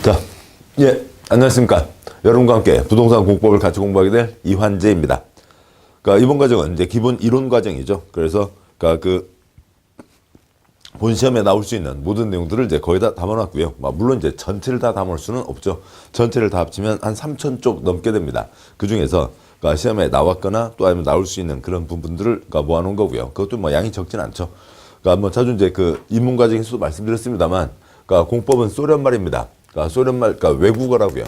자, 예, 안녕하십니까. 여러분과 함께 부동산 공법을 같이 공부하게 될 이환재입니다. 그러니까 이번 과정은 이제 기본 이론 과정이죠. 그래서 그러니까 본 시험에 나올 수 있는 모든 내용들을 이제 거의 다 담아놨고요. 물론 이제 전체를 다 담을 수는 없죠. 전체를 다 합치면 한 3,000쪽 넘게 됩니다. 그 중에서 그러니까 시험에 나왔거나 또 아니면 나올 수 있는 그런 부분들을 그러니까 모아놓은 거고요. 그것도 뭐 양이 적진 않죠. 그러니까 자주 이제 그 입문 과정에서도 말씀드렸습니다만, 그러니까 공법은 소련말입니다. 그러니까 소련말, 그러니까 외국어라고요.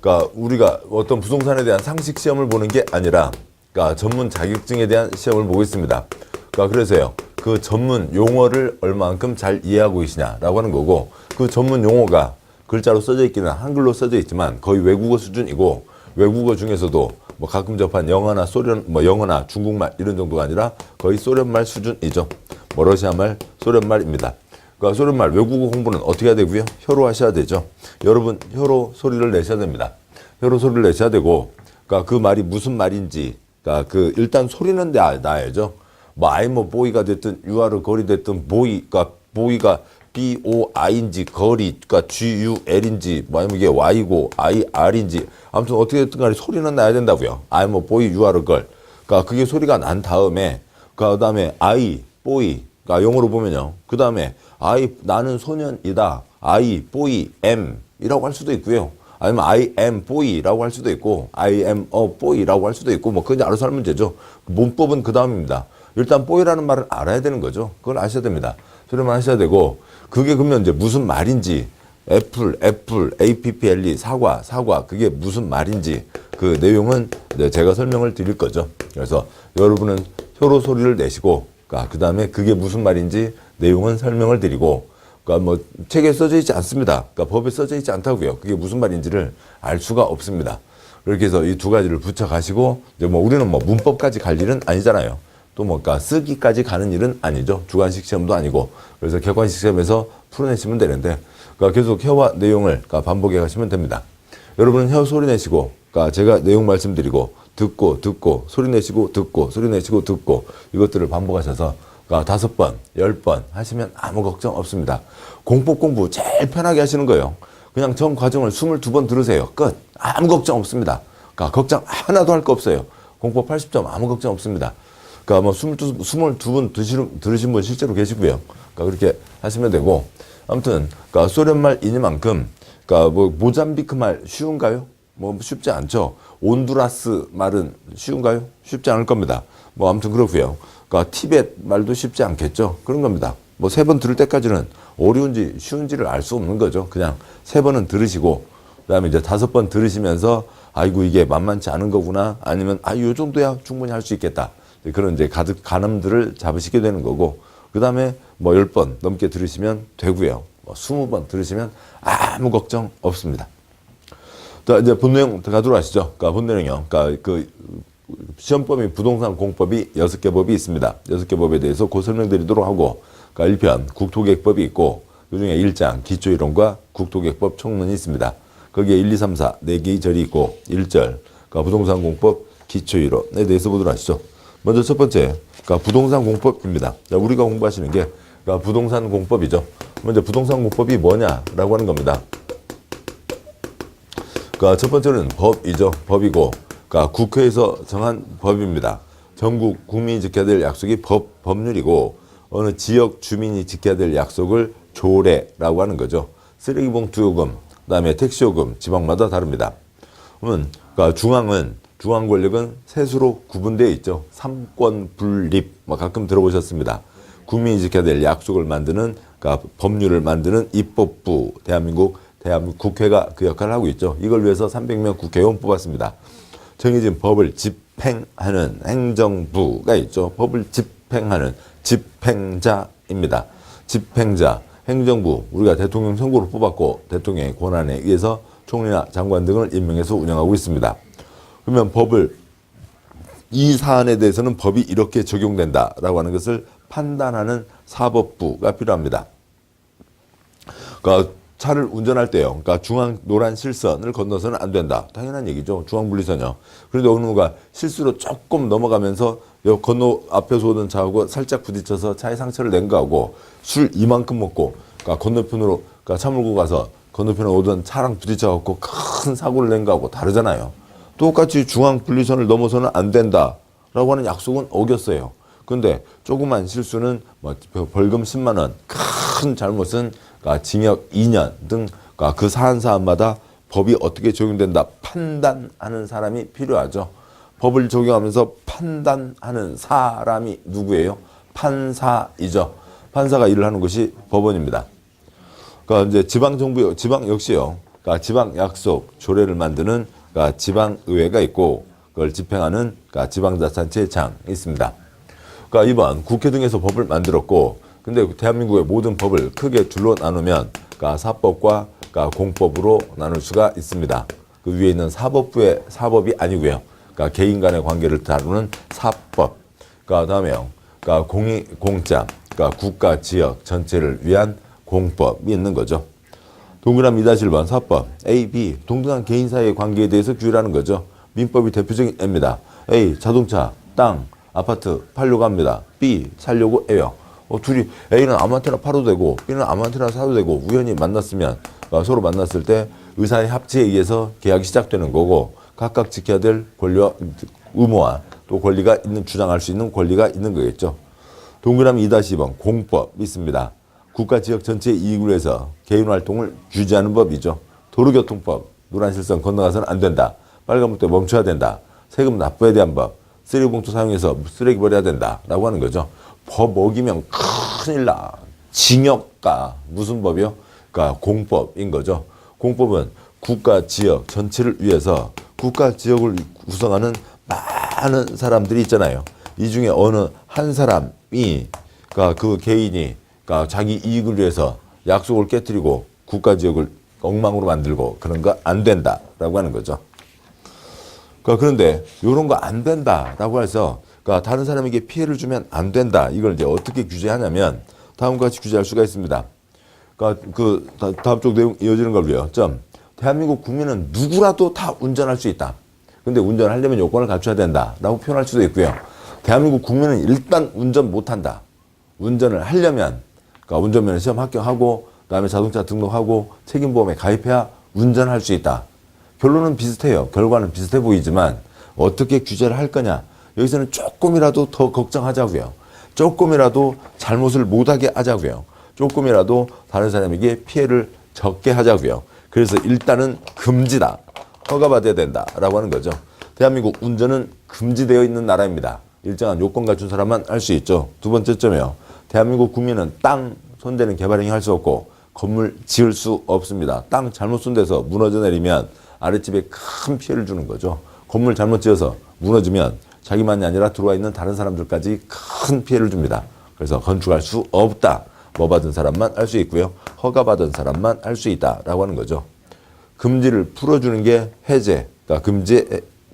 그러니까 우리가 어떤 부동산에 대한 상식 시험을 보는 게 아니라, 그러니까 전문 자격증에 대한 시험을 보고 있습니다. 그러니까 그래서요, 그 전문 용어를 얼마만큼 잘 이해하고 계시냐라고 하는 거고, 그 전문 용어가 글자로 써져 있기는 한글로 써져 있지만 거의 외국어 수준이고, 외국어 중에서도 뭐 가끔 접한 영어나 영어나 중국말 이런 정도가 아니라 거의 소련말 수준이죠. 러시아말, 소련말입니다. 그러니까 소련말 외국어 공부는 어떻게 해야 되고요? 혀로 하셔야 되죠. 여러분 혀로 소리를 내셔야 됩니다. 혀로 소리를 내셔야 되고, 그러니까 그 말이 무슨 말인지, 그러니까 일단 소리는 나야죠. 보이가 됐든 유아르 거리 됐든 그러니까 보이가 BOI인지 거리, 그러니까 GUL인지 아니면 이게 Y고 IR인지 아무튼 어떻게 됐든 간에 소리는 나야 된다고요. 보이 유아르 걸. 그러니까 그게 소리가 난 다음에 그다음에 보이, 그러니까 영어로 보면요. 그다음에 나는 소년이다. 보이 M이라고 할 수도 있고요. 아니면 I am boy라고 할 수도 있고 I am a boy라고 할 수도 있고 그건 알아서 하면 되죠. 문법은 그 다음입니다. 일단 boy라는 말을 알아야 되는 거죠. 그걸 아셔야 됩니다. 소리만 하셔야 되고, 그게 그러면 이제 무슨 말인지, 애플, APPLE, 사과, 그게 무슨 말인지 그 내용은 이제 제가 설명을 드릴 거죠. 그래서 여러분은 혀로 소리를 내시고, 그 다음에 그게 무슨 말인지 내용은 설명을 드리고, 그러니까 책에 써져 있지 않습니다. 그러니까 법에 써져 있지 않다고요. 그게 무슨 말인지를 알 수가 없습니다. 그렇게 해서 이 두 가지를 붙여 가시고, 이제 우리는 문법까지 갈 일은 아니잖아요. 또 그러니까 쓰기까지 가는 일은 아니죠. 주관식 시험도 아니고. 그래서 객관식 시험에서 풀어내시면 되는데, 그러니까 계속 혀와 내용을 반복해 가시면 됩니다. 여러분은 혀 소리 내시고, 그러니까 제가 내용 말씀드리고, 듣고, 소리 내시고, 듣고, 소리 내시고, 듣고, 이것들을 반복하셔서, 그러니까 5번, 10번 하시면 아무 걱정 없습니다. 공법 공부 제일 편하게 하시는 거예요. 그냥 전 과정을 22번 들으세요. 끝. 아무 걱정 없습니다. 그러니까 걱정 하나도 할 거 없어요. 공법 80점 아무 걱정 없습니다. 그러니까 22번 들으신 분 실제로 계시고요. 그러니까 그렇게 하시면 되고, 아무튼, 그러니까 소련말 이니만큼, 그러니까 모잠비크 말 쉬운가요? 쉽지 않죠. 온두라스 말은 쉬운가요? 쉽지 않을 겁니다. 아무튼 그렇고요. 그러니까 티벳 말도 쉽지 않겠죠. 그런 겁니다. 3번 들을 때까지는 어려운지 쉬운지를 알 수 없는 거죠. 그냥 3번은 들으시고, 그 다음에 이제 5번 들으시면서, 아이고, 이게 만만치 않은 거구나. 아니면, 요 정도야 충분히 할 수 있겠다. 그런 이제 가늠들을 잡으시게 되는 거고, 그 다음에 10번 넘게 들으시면 되고요. 20번 들으시면 아무 걱정 없습니다. 자, 이제 본 내용 가도록 하시죠. 그러니까 본 내용이요. 그러니까 시험법이 부동산 공법이 6개 법이 있습니다. 6개 법에 대해서 곧 설명드리도록 하고, 그러니까 1편 국토계획법이 있고, 그 중에 1장 기초이론과 국토계획법 총론이 있습니다. 거기에 1, 2, 3, 4 4개의 절이 있고, 1절 그러니까 부동산 공법 기초이론에 대해서 보도록 하시죠. 먼저 첫 번째, 그러니까 부동산 공법입니다. 우리가 공부하시는 게 그러니까 부동산 공법이죠. 먼저 부동산 공법이 뭐냐라고 하는 겁니다. 그러니까 첫 번째는 법이죠. 법이고, 그러니까 국회에서 정한 법입니다. 전국 국민이 지켜야 될 약속이 법률이고, 어느 지역 주민이 지켜야 될 약속을 조례라고 하는 거죠. 쓰레기봉투 요금, 그다음에 택시요금 지방마다 다릅니다. 그러니까 중앙 권력은 셋으로 구분되어 있죠. 삼권 분립, 가끔 들어보셨습니다. 국민이 지켜야 될 약속을 만드는, 그러니까 법률을 만드는 입법부, 대한민국 국회가 그 역할을 하고 있죠. 이걸 위해서 300명 국회의원 뽑았습니다. 정해진 법을 집행하는 행정부가 있죠. 법을 집행하는 집행자입니다. 집행자, 행정부, 우리가 대통령 선거로 뽑았고 대통령의 권한에 의해서 총리나 장관 등을 임명해서 운영하고 있습니다. 그러면 이 사안에 대해서는 법이 이렇게 적용된다라고 하는 것을 판단하는 사법부가 필요합니다. 그러니까 차를 운전할 때요. 그러니까 중앙 노란 실선을 건너서는 안 된다. 당연한 얘기죠. 중앙 분리선이요. 그런데 어느 누가 실수로 조금 넘어가면서 앞에서 오던 차하고 살짝 부딪혀서 차에 상처를 낸 거하고 술 이만큼 먹고 그러니까 건너편으로 그러니까 차 몰고 가서 건너편에 오던 차랑 부딪혀갖고 큰 사고를 낸 거하고 다르잖아요. 똑같이 중앙 분리선을 넘어서는 안 된다라고 하는 약속은 어겼어요. 근데 조그만 실수는 뭐 벌금 10만 원, 큰 잘못은 징역 2년 등 그 사안사안마다 법이 어떻게 적용된다 판단하는 사람이 필요하죠. 법을 적용하면서 판단하는 사람이 누구예요? 판사이죠. 판사가 일을 하는 것이 법원입니다. 그러니까 이제 지방정부, 지방 역시요. 그러니까 지방 약속, 조례를 만드는 지방의회가 있고 그걸 집행하는 지방자치단체장이 있습니다. 그러니까 이번 국회 등에서 법을 만들었고, 근데 대한민국의 모든 법을 크게 둘로 나누면 사법과 공법으로 나눌 수가 있습니다. 그 위에 있는 사법부의 사법이 아니고요. 개인 간의 관계를 다루는 사법. 다음에요. 공자, 국가 지역 전체를 위한 공법이 있는 거죠. 동그라미 2-1번 사법. A, B 동등한 개인 사이의 관계에 대해서 규율하는 거죠. 민법이 대표적인 예입니다. A, 자동차, 땅, 아파트 팔려고 합니다. B, 살려고 해요. 둘이 A는 아무한테나 팔아도 되고 B는 아무한테나 사도 되고 우연히 만났으면 서로 만났을 때 의사의 합치에 의해서 계약이 시작되는 거고 각각 지켜야 될 권리와 의무와 또 권리가 있는 주장할 수 있는 권리가 있는 거겠죠. 동그라미 2-2번 공법이 있습니다. 국가 지역 전체의 이익을 위해서 개인 활동을 규제하는 법이죠. 도로교통법, 노란실선 건너가서는 안 된다. 빨간불 때 멈춰야 된다. 세금 납부에 대한 법, 쓰레기봉투 사용해서 쓰레기 버려야 된다라고 하는 거죠. 법 어기면 큰일 나. 징역가 무슨 법이요? 그러니까 공법인 거죠. 공법은 국가 지역 전체를 위해서 국가 지역을 구성하는 많은 사람들이 있잖아요. 이 중에 어느 한 사람이 그 개인이 자기 이익을 위해서 약속을 깨뜨리고 국가 지역을 엉망으로 만들고 그런 거 안 된다라고 하는 거죠. 그런데 이런 거 안 된다라고 해서 다른 사람에게 피해를 주면 안 된다. 이걸 이제 어떻게 규제하냐면 다음과 같이 규제할 수가 있습니다. 다음 쪽 내용 이어지는 걸로요. 대한민국 국민은 누구라도 다 운전할 수 있다. 근데 운전하려면 요건을 갖춰야 된다라고 표현할 수도 있고요. 대한민국 국민은 일단 운전 못한다. 운전을 하려면 운전면허 시험 합격하고 그다음에 자동차 등록하고 책임보험에 가입해야 운전할 수 있다. 결론은 비슷해요. 결과는 비슷해 보이지만 어떻게 규제를 할 거냐. 여기서는 조금이라도 더 걱정하자고요. 조금이라도 잘못을 못하게 하자고요. 조금이라도 다른 사람에게 피해를 적게 하자고요. 그래서 일단은 금지다. 허가받아야 된다라고 하는 거죠. 대한민국 운전은 금지되어 있는 나라입니다. 일정한 요건 갖춘 사람만 할 수 있죠. 두 번째 점이요. 대한민국 국민은 땅 손대는 개발행위 할 수 없고 건물 지을 수 없습니다. 땅 잘못 손대서 무너져 내리면 아랫집에 큰 피해를 주는 거죠. 건물 잘못 지어서 무너지면 자기만이 아니라 들어와 있는 다른 사람들까지 큰 피해를 줍니다. 그래서 건축할 수 없다. 뭐 받은 사람만 할 수 있고요. 허가 받은 사람만 할 수 있다라고 하는 거죠. 금지를 풀어주는 게 해제,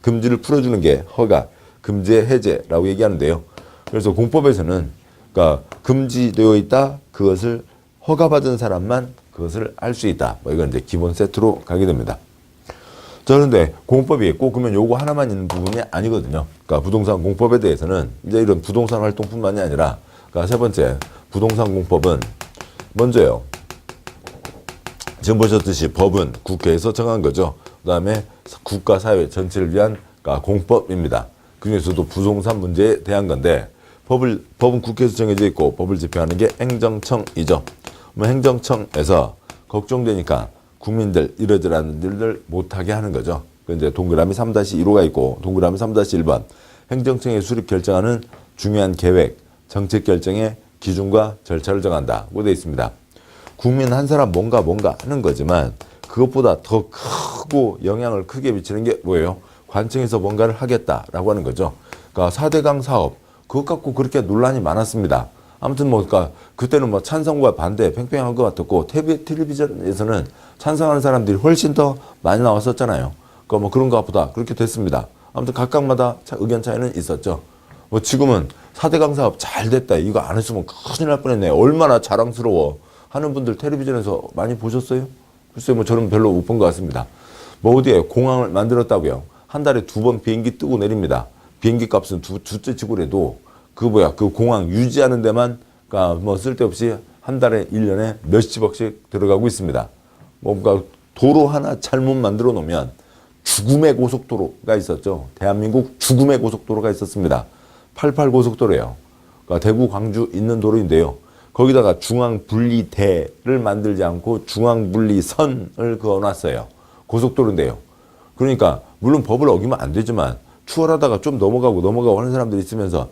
금지를 풀어주는 게 허가, 금지 해제라고 얘기하는데요. 그래서 공법에서는 금지되어 있다. 그것을 허가받은 사람만 그것을 할 수 있다. 이건 이제 기본 세트로 가게 됩니다. 그런데 공법이 꼭 그러면 요거 하나만 있는 부분이 아니거든요. 부동산 공법에 대해서는 이제 이런 부동산 활동뿐만이 아니라 세 번째 부동산 공법은 먼저요. 지금 보셨듯이 법은 국회에서 정한 거죠. 그 다음에 국가 사회 전체를 위한 공법입니다. 그 중에서도 부동산 문제에 대한 건데 법은 국회에서 정해져 있고 법을 집행하는 게 행정청이죠. 행정청에서 걱정되니까 국민들 이러저러한 일들 못하게 하는 거죠. 이제 동그라미 3-1호가 있고 동그라미 3-1번 행정청의 수립 결정하는 중요한 계획, 정책 결정의 기준과 절차를 정한다고 되어 있습니다. 국민 한 사람 뭔가 하는 거지만 그것보다 더 크고 영향을 크게 미치는 게 뭐예요? 관청에서 뭔가를 하겠다라고 하는 거죠. 4대강 사업 그것 갖고 그렇게 논란이 많았습니다. 아무튼 그때는 찬성과 반대 팽팽한 것 같았고 텔레비전에서는 찬성하는 사람들이 훨씬 더 많이 나왔었잖아요. 그런 것보다 그렇게 됐습니다. 아무튼 각각마다 의견 차이는 있었죠. 지금은 4대강 사업 잘 됐다. 이거 안 했으면 큰일 날 뻔했네. 얼마나 자랑스러워 하는 분들 텔레비전에서 많이 보셨어요? 글쎄요, 저는 별로 못 본 것 같습니다. 어디에 공항을 만들었다고요. 한 달에 2번 비행기 뜨고 내립니다. 비행기 값은 두째 지구래도 그 공항 유지하는 데만 쓸데없이 한 달에 1년에 몇십억씩 들어가고 있습니다. 뭔가 도로 하나 잘못 만들어 놓으면 죽음의 고속도로가 있었죠. 대한민국 죽음의 고속도로가 있었습니다. 88 고속도로예요. 그러니까 대구 광주 있는 도로인데요. 거기다가 중앙분리대를 만들지 않고 중앙분리선을 그어놨어요. 고속도로인데요. 그러니까 물론 법을 어기면 안 되지만 추월하다가 좀 넘어가고 하는 사람들이 있으면서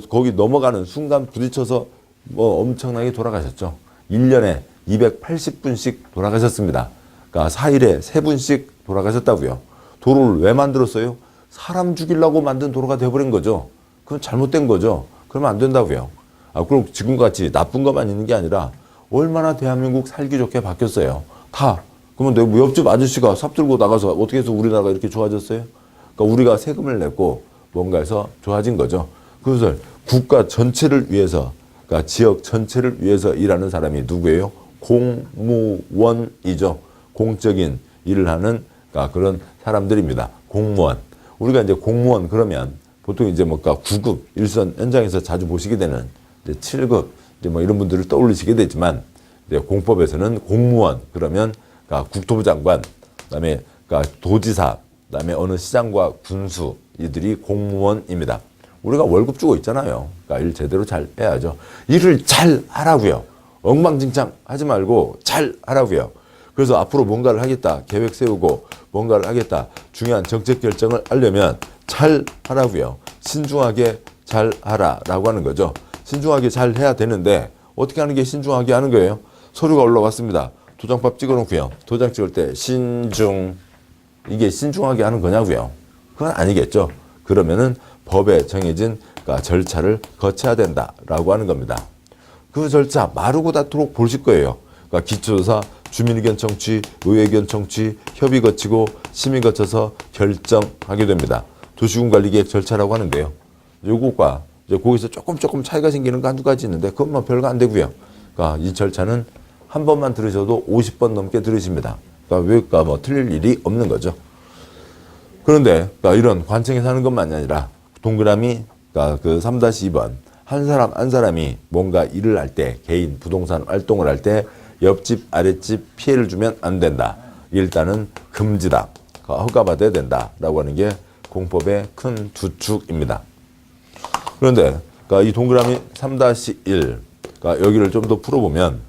거기 넘어가는 순간 부딪혀서 뭐 엄청나게 돌아가셨죠. 1년에 280분씩 돌아가셨습니다. 그러니까 4일에 3분씩 돌아가셨다고요. 도로를 왜 만들었어요? 사람 죽이려고 만든 도로가 되어버린 거죠. 그건 잘못된 거죠. 그러면 안 된다고요. 그럼 지금같이 나쁜 것만 있는 게 아니라 얼마나 대한민국 살기 좋게 바뀌었어요. 다. 그러면 내 옆집 아저씨가 삽 들고 나가서 어떻게 해서 우리나라가 이렇게 좋아졌어요? 그러니까 우리가 세금을 냈고 뭔가 해서 좋아진 거죠. 그것을 국가 전체를 위해서, 그러니까 지역 전체를 위해서 일하는 사람이 누구예요? 공무원이죠. 공적인 일을 하는 그런 사람들입니다. 공무원. 우리가 이제 공무원 그러면 보통 이제 뭔가 9급 일선 현장에서 자주 보시게 되는 이제 7급 이제 뭐 이런 분들을 떠올리시게 되지만 이제 공법에서는 공무원 그러면 국토부 장관, 그다음에 도지사, 그다음에 어느 시장과 군수 이들이 공무원입니다. 우리가 월급 주고 있잖아요. 그러니까 일 제대로 잘 해야죠. 일을 잘 하라고요. 엉망진창 하지 말고 잘 하라고요. 그래서 앞으로 뭔가를 하겠다, 계획 세우고 뭔가를 하겠다, 중요한 정책 결정을 하려면 잘 하라고요. 신중하게 잘 하라라고 하는 거죠. 신중하게 잘 해야 되는데 어떻게 하는 게 신중하게 하는 거예요? 서류가 올라왔습니다. 도장밥 찍어놓고요. 도장 찍을 때 신중, 이게 신중하게 하는 거냐고요? 그건 아니겠죠. 그러면은 법에 정해진 절차를 거쳐야 된다라고 하는 겁니다. 그 절차 마르고 닳도록 보실 거예요. 그러니까 기초조사, 주민의견 청취, 의회의견 청취, 협의 거치고 심의 거쳐서 결정하게 됩니다. 도시군관리계획 절차라고 하는데요. 요것과 이제 거기서 조금 차이가 생기는 거 한두 가지 있는데 그건 뭐 별거 안 되고요. 그러니까 이 절차는 한 번만 들으셔도 50번 넘게 들으십니다. 그러니까 뭐 틀릴 일이 없는 거죠. 그런데 이런 관청에 사는 것만이 아니라 동그라미 그 3-2번 한 사람 한 사람이 뭔가 일을 할 때 개인 부동산 활동을 할 때 옆집 아랫집 피해를 주면 안 된다. 일단은 금지다. 허가받아야 된다라고 하는 게 공법의 큰 두 축입니다. 그런데 이 동그라미 3-1 여기를 좀 더 풀어보면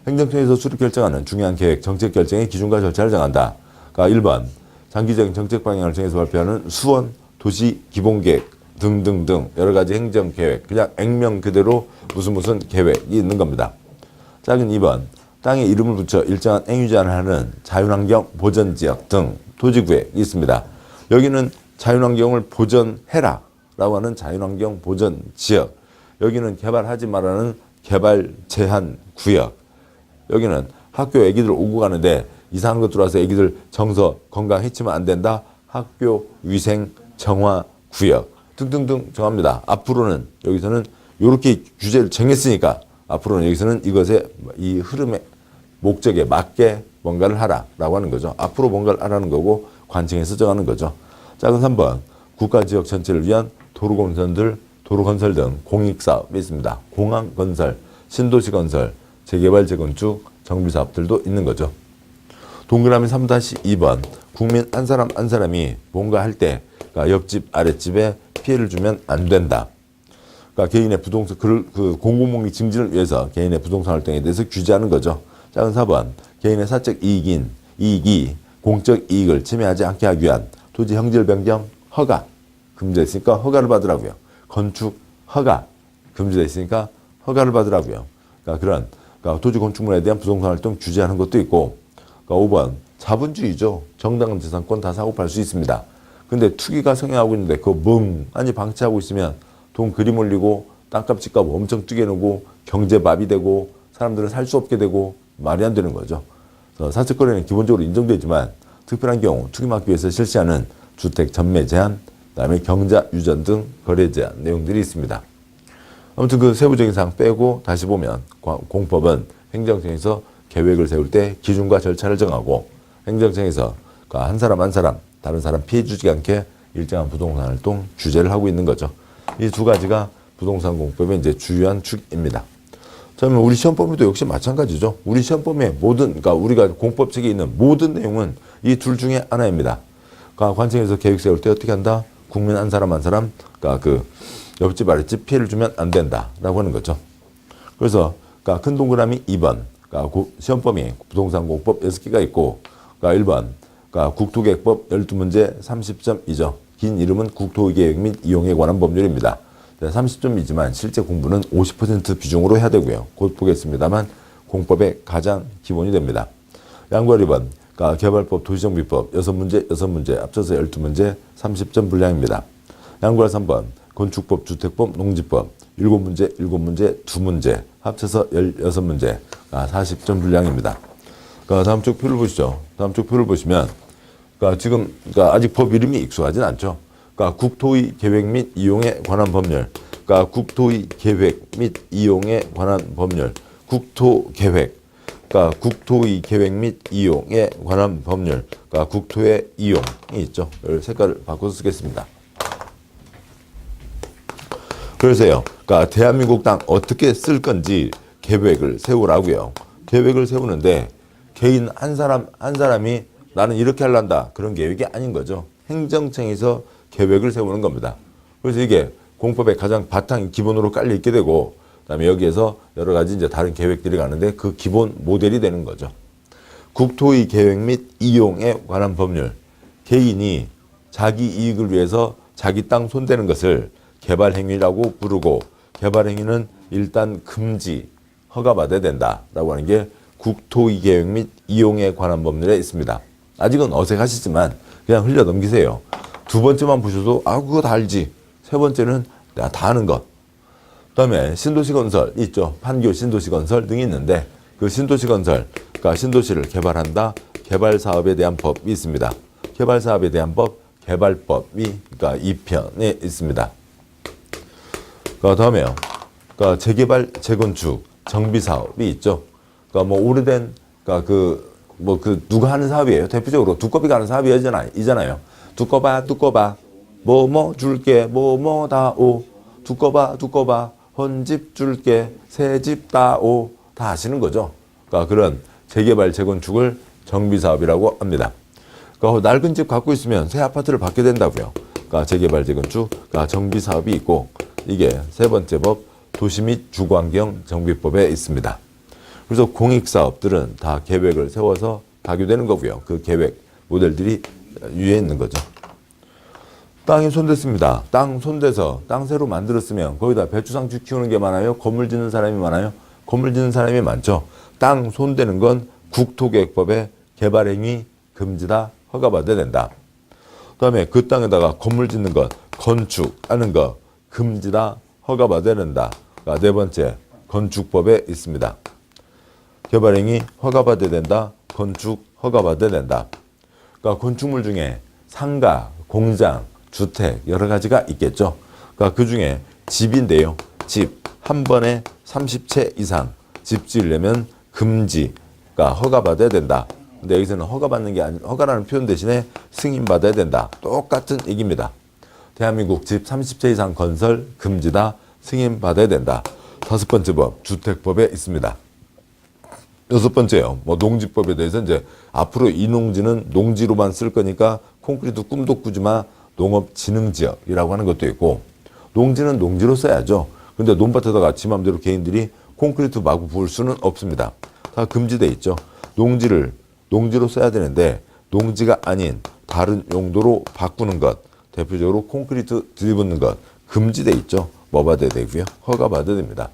행정청에서 수립 결정하는 중요한 계획, 정책 결정의 기준과 절차를 정한다. 1번 장기적인 정책 방향을 정해서 발표하는 수원 도시 기본계획 등등등 여러 가지 행정계획, 그냥 액면 그대로 무슨 계획이 있는 겁니다. 작은 2번 땅에 이름을 붙여 일정한 행위 제한을 하는 자연환경 보전지역 등 토지구역이 있습니다. 여기는 자연환경을 보전해라 라고 하는 자연환경 보전지역, 여기는 개발하지 말라는 개발 제한 구역, 여기는 학교 애기들 오고 가는데 이상한 것 들어와서 애기들 정서 건강 해치면 안 된다. 학교 위생 정화 구역 등등등 정합니다. 앞으로는 여기서는 이렇게 규제를 정했으니까 앞으로는 여기서는 이것의 이 흐름의 목적에 맞게 뭔가를 하라라고 하는 거죠. 앞으로 뭔가를 하라는 거고 관청에서 정하는 거죠. 작은 3번 국가지역 전체를 위한 도로 건설 등 공익사업이 있습니다. 공항 건설, 신도시 건설, 재개발, 재건축, 정비사업들도 있는 거죠. 동그라미 3-2번 국민 한 사람 한 사람이 뭔가 할 때 옆집 아랫집에 피해를 주면 안 된다. 그러니까 개인의 부동산 그 공공목리 증진을 위해서 개인의 부동산 활동에 대해서 규제하는 거죠. 작은 4번 개인의 사적 이익이 공적 이익을 침해하지 않게 하기 위한 토지 형질 변경 허가 금지되어 있으니까 허가를 받으라고요. 건축 허가 금지되어 있으니까 허가를 받으라고요. 그러니까 그런 토지 건축물에 대한 부동산 활동 규제하는 것도 있고, 5번 자본주의죠. 정당한 재산권 다 사고 팔 수 있습니다. 근데 투기가 성행하고 있는데 그거 멍하니 방치하고 있으면 돈 그리 몰리고 땅값 집값 엄청 뛰게 오고 경제 마비되고 사람들은 살 수 없게 되고 말이 안 되는 거죠. 사적 거래는 기본적으로 인정되지만 특별한 경우 투기 막기 위해서 실시하는 주택 전매 제한, 그다음에 경자 유전 등 거래 제한 내용들이 있습니다. 아무튼 그 세부적인 사항 빼고 다시 보면 공법은 행정청에서 계획을 세울 때 기준과 절차를 정하고 행정청에서 한 사람 한 사람 다른 사람 피해 주지 않게 일정한 부동산 활동 규제를 하고 있는 거죠. 이 두 가지가 부동산 공법의 이제 주요한 축입니다. 그러면 우리 시험범위도 역시 마찬가지죠. 우리 시험범위의 모든, 그러니까 우리가 공법책에 있는 모든 내용은 이 둘 중에 하나입니다. 그러니까 관청에서 계획 세울 때 어떻게 한다? 국민 한 사람 한 사람, 그러니까 그 옆집 아랫집 피해를 주면 안 된다라고 하는 거죠. 그래서 그러니까 큰 동그라미 2번, 그러니까 시험범위 부동산 공법 6개가 있고, 그러니까 1번, 그러니까 국토계획법 12문제 30점이죠. 긴 이름은 국토계획 및 이용에 관한 법률입니다. 30점이지만 실제 공부는 50% 비중으로 해야 되고요. 곧 보겠습니다만 공법의 가장 기본이 됩니다. 양구할 2번, 그러니까 개발법, 도시정비법 6문제, 6문제, 합쳐서 12문제 30점 분량입니다. 양구할 3번, 건축법, 주택법, 농지법 7문제, 7문제, 2문제, 합쳐서 16문제, 40점 분량입니다. 그러니까 다음 쪽 표를 보시죠. 다음 쪽 표를 보시면, 그러니까 지금, 그러니까 아직 법 이름이 익숙하진 않죠. 그러니까 국토의 계획 및 이용에 관한 법률, 그러니까 국토의 계획 및 이용에 관한 법률, 국토계획, 그러니까 국토의 계획 및 이용에 관한 법률, 그러니까 국토의 이용이 있죠. 색깔을 바꿔서 쓰겠습니다. 그래서요, 그러니까 대한민국 땅 어떻게 쓸 건지 계획을 세우라고요. 계획을 세우는데 개인 한 사람이 나는 이렇게 하려한다 그런 계획이 아닌 거죠. 행정청에서 계획을 세우는 겁니다. 그래서 이게 공법의 가장 바탕 기본으로 깔려 있게 되고, 그다음에 여기에서 여러 가지 이제 다른 계획들이 가는데 그 기본 모델이 되는 거죠. 국토의 계획 및 이용에 관한 법률. 개인이 자기 이익을 위해서 자기 땅 손대는 것을 개발행위라고 부르고, 개발행위는 일단 금지, 허가받아야 된다라고 하는 게 국토의 계획 및 이용에 관한 법률에 있습니다. 아직은 어색하시지만 그냥 흘려 넘기세요. 두 번째만 보셔도 그거 다 알지. 세 번째는 내가 다 아는 것. 그다음에 신도시 건설 있죠. 판교 신도시 건설 등이 있는데 그 신도시 건설, 그러니까 신도시를 개발한다. 개발 사업에 대한 법이 있습니다. 개발 사업에 대한 법, 개발법이 그러니까 2편에 있습니다. 그다음에요. 그러니까 재개발, 재건축, 정비 사업이 있죠. 그러니까 뭐 오래된, 그러니까 누가 하는 사업이에요. 대표적으로 두꺼비가 하는 사업이 이잖아요. 두꺼봐 뭐뭐 줄게 뭐뭐 다오, 두꺼봐 헌집 줄게 새집 다오, 다 아시는 거죠. 그러니까 그런 재개발 재건축을 정비사업이라고 합니다. 그러니까 낡은 집 갖고 있으면 새 아파트를 받게 된다고요. 그러니까 재개발 재건축, 그러니까 정비사업이 있고, 이게 세 번째 법 도시 및 주거환경 정비법에 있습니다. 그래서 공익사업들은 다 계획을 세워서 가교되는 거고요. 그 계획 모델들이 위에 있는 거죠. 땅이 손댔습니다. 땅 손대서 땅 새로 만들었으면 거기다 배추상추 키우는 게 많아요? 건물 짓는 사람이 많아요? 건물 짓는 사람이 많죠. 땅 손대는 건 국토계획법에 개발행위 금지다, 허가받아야 된다. 그다음에 그 땅에다가 건물 짓는 것, 건축하는 것 금지다, 허가받아야 된다. 네 번째, 건축법에 있습니다. 개발행위 허가받아야 된다, 건축 허가받아야 된다. 그러니까 건축물 중에 상가, 공장, 주택 여러 가지가 있겠죠. 그러니까 그 중에 집인데요. 집 한 번에 30채 이상 집 지으려면 금지, 그러니까 허가받아야 된다. 근데 여기서는 허가받는 게 아니라 허가라는 표현 대신에 승인받아야 된다. 똑같은 얘기입니다. 대한민국 집 30채 이상 건설 금지다, 승인받아야 된다. 다섯 번째 법, 주택법에 있습니다. 여섯 번째요. 농지법에 대해서 이제 앞으로 이 농지는 농지로만 쓸 거니까 콘크리트 꿈도 꾸지 마, 농업진흥지역이라고 하는 것도 있고, 농지는 농지로 써야죠. 근데 논밭에다가 지 맘대로 개인들이 콘크리트 마구 부을 수는 없습니다. 다 금지돼 있죠. 농지를 농지로 써야 되는데 농지가 아닌 다른 용도로 바꾸는 것, 대표적으로 콘크리트 들이붓는 것 금지돼 있죠. 뭐 받아야 되고요? 허가 받아야 됩니다.